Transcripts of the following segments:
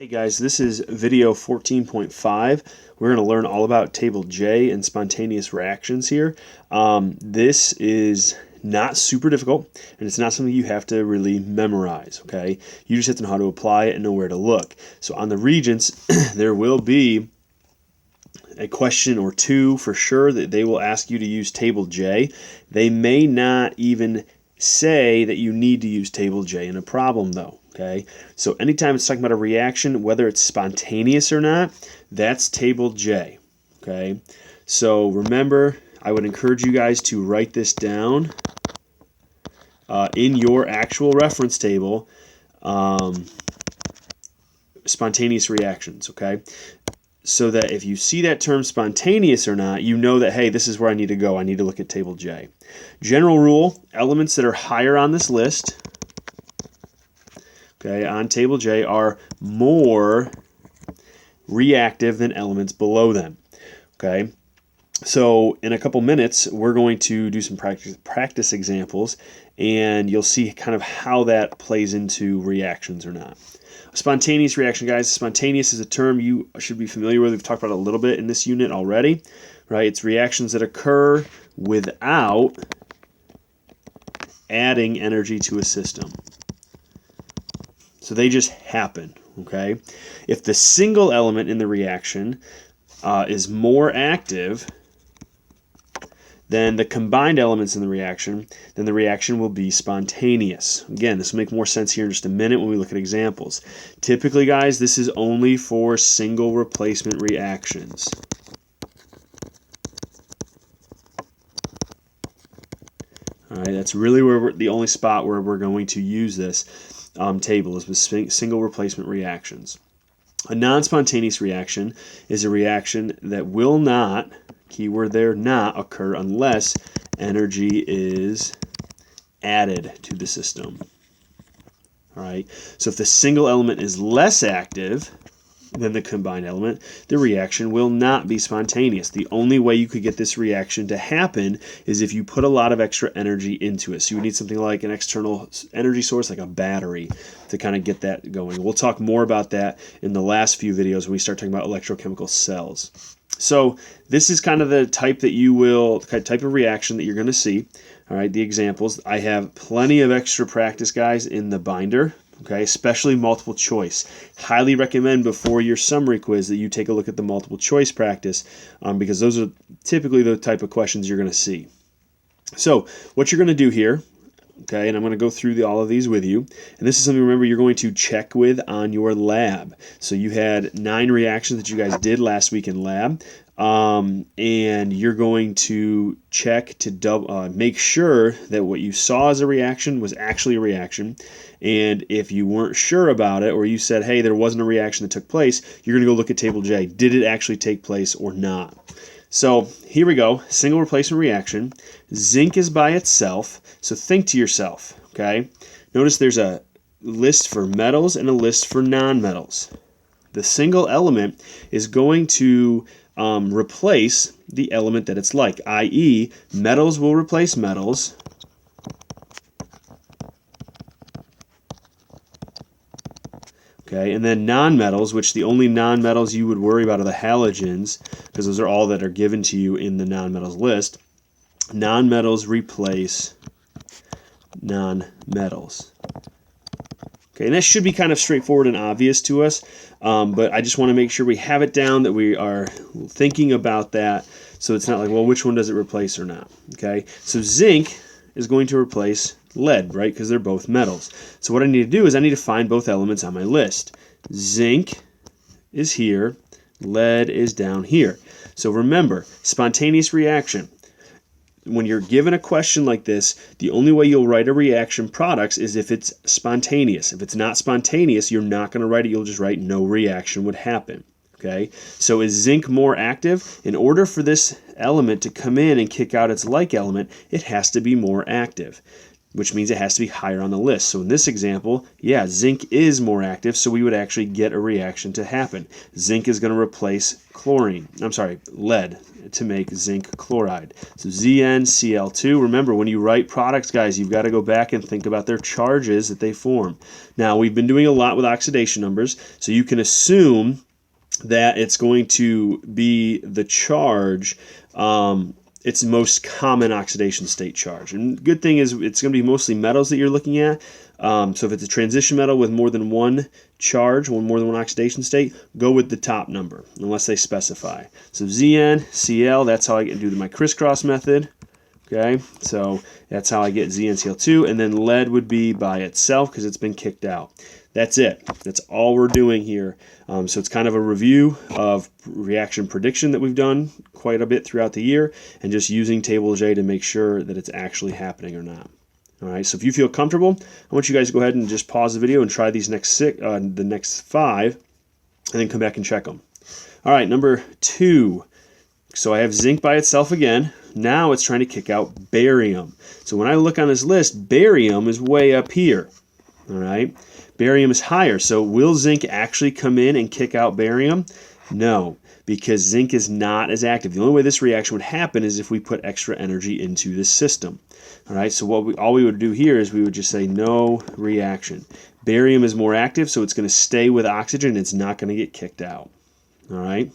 Hey guys, this is video 14.5. We're going to learn all about table J and spontaneous reactions here. This is not super difficult, and it's not something you have to really memorize, okay? You just have to know how to apply it and know where to look. So on the Regents, there will be a question or two for sure that they will ask you to use table J. They may not even say that you need to use table J in a problem though. Okay, so anytime it's talking about a reaction, whether it's spontaneous or not, that's table J. Okay, so remember, I would encourage you guys to write this down in your actual reference table, spontaneous reactions. Okay, so that if you see that term spontaneous or not, you know that, hey, this is where I need to go. I need to look at table J. General rule, elements that are higher on this list, okay, on table J, are more reactive than elements below them. Okay, so in a couple minutes, we're going to do some practice examples, and you'll see kind of how that plays into reactions or not. A spontaneous reaction, guys. Spontaneous is a term you should be familiar with. We've talked about it a little bit in this unit already, right? It's reactions that occur without adding energy to a system. So they just happen, okay? If the single element in the reaction is more active than the combined elements in the reaction, then the reaction will be spontaneous. Again, this will make more sense here in just a minute when we look at examples. Typically, guys, this is only for single replacement reactions. All right, that's really where the only spot where we're going to use this table is with single replacement reactions. A non-spontaneous reaction is a reaction that will not, keyword there, not occur unless energy is added to the system. All right, so if the single element is less active than the combined element, the reaction will not be spontaneous. The only way you could get this reaction to happen is if you put a lot of extra energy into it. So you need something like an external energy source, like a battery, to kind of get that going. We'll talk more about that in the last few videos when we start talking about electrochemical cells. So this is kind of the type of reaction that you're going to see. All right, the examples. I have plenty of extra practice, guys, in the binder. Okay, especially multiple choice. Highly recommend before your summary quiz that you take a look at the multiple choice practice because those are typically the type of questions you're going to see. So what you're going to do here, okay, and I'm going to go through all of these with you, and this is something, remember, you're going to check with on your lab. So you had 9 reactions that you guys did last week in lab, and you're going to check to make sure that what you saw as a reaction was actually a reaction. And if you weren't sure about it, or you said, hey, there wasn't a reaction that took place, you're going to go look at table J. Did it actually take place or not? So here we go, single replacement reaction. Zinc is by itself, so think to yourself, okay? Notice there's a list for metals and a list for nonmetals. The single element is going to replace the element that it's like, i.e., metals will replace metals, okay, and then nonmetals, which the only nonmetals you would worry about are the halogens, because those are all that are given to you in the nonmetals list. Nonmetals replace nonmetals. Okay, and that should be kind of straightforward and obvious to us, but I just want to make sure we have it down, that we are thinking about that, so it's not like, well, which one does it replace or not? Okay, so zinc is going to replace lead, right, because they're both metals. So what I need to do is I need to find both elements on my list. Zinc is here, lead is down here. So remember, spontaneous reaction. When you're given a question like this, the only way you'll write a reaction products is if it's spontaneous. If it's not spontaneous, you're not going to write it. You'll just write no reaction would happen. Okay, so is zinc more active? In order for this element to come in and kick out its like element, it has to be more active. which means it has to be higher on the list. So in this example, yeah, zinc is more active, so we would actually get a reaction to happen. Zinc is going to replace lead to make zinc chloride. So ZnCl2. Remember, when you write products, guys, you've got to go back and think about their charges that they form. Now, we've been doing a lot with oxidation numbers, so you can assume that it's going to be the charge, its most common oxidation state charge. And good thing is it's going to be mostly metals that you're looking at. So if it's a transition metal with more than one charge, more than one oxidation state, go with the top number, unless they specify. So ZnCl, that's how I do my crisscross method. Okay, so that's how I get ZnCl2, and then lead would be by itself because it's been kicked out. That's it. That's all we're doing here. So it's kind of a review of reaction prediction that we've done quite a bit throughout the year, and just using Table J to make sure that it's actually happening or not. All right, so if you feel comfortable, I want you guys to go ahead and just pause the video and try these the next 5, and then come back and check them. All right, number 2. So I have zinc by itself again. Now it's trying to kick out barium. So when I look on this list, barium is way up here. All right, barium is higher. So will zinc actually come in and kick out barium? No, because zinc is not as active. The only way this reaction would happen is if we put extra energy into the system. All right, so all we would do here is we would just say no reaction. Barium is more active, so it's going to stay with oxygen. It's not going to get kicked out. All right.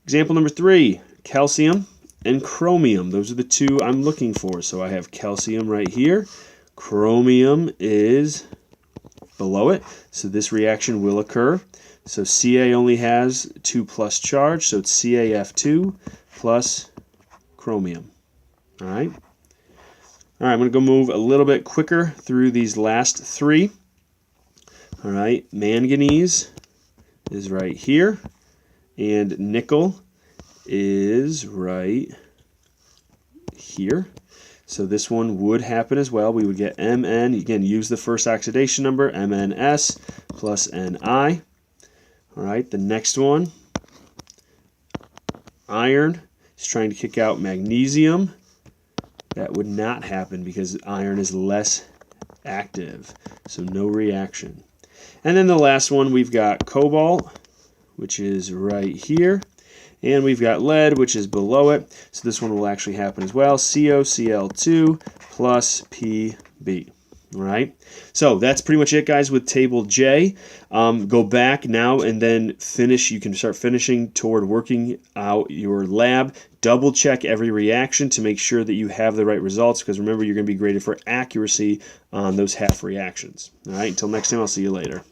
Example number 3, calcium and chromium. Those are the 2 I'm looking for. So I have calcium right here. Chromium is below it, so this reaction will occur. So Ca only has 2+ charge, so it's CaF2 plus chromium. All right. All right, I'm going to go move a little bit quicker through these last 3. All right, manganese is right here, and nickel is right here. So this one would happen as well. We would get Mn, again, use the first oxidation number, MnS plus Ni. All right, the next one, iron is trying to kick out magnesium. That would not happen because iron is less active, so no reaction. And then the last one, we've got cobalt, which is right here. And we've got lead, which is below it. So this one will actually happen as well. CoCl2 plus Pb. All right. So that's pretty much it, guys, with Table J. Go back now and then finish. You can start finishing toward working out your lab. Double check every reaction to make sure that you have the right results, because remember, you're going to be graded for accuracy on those half reactions. All right. Until next time, I'll see you later.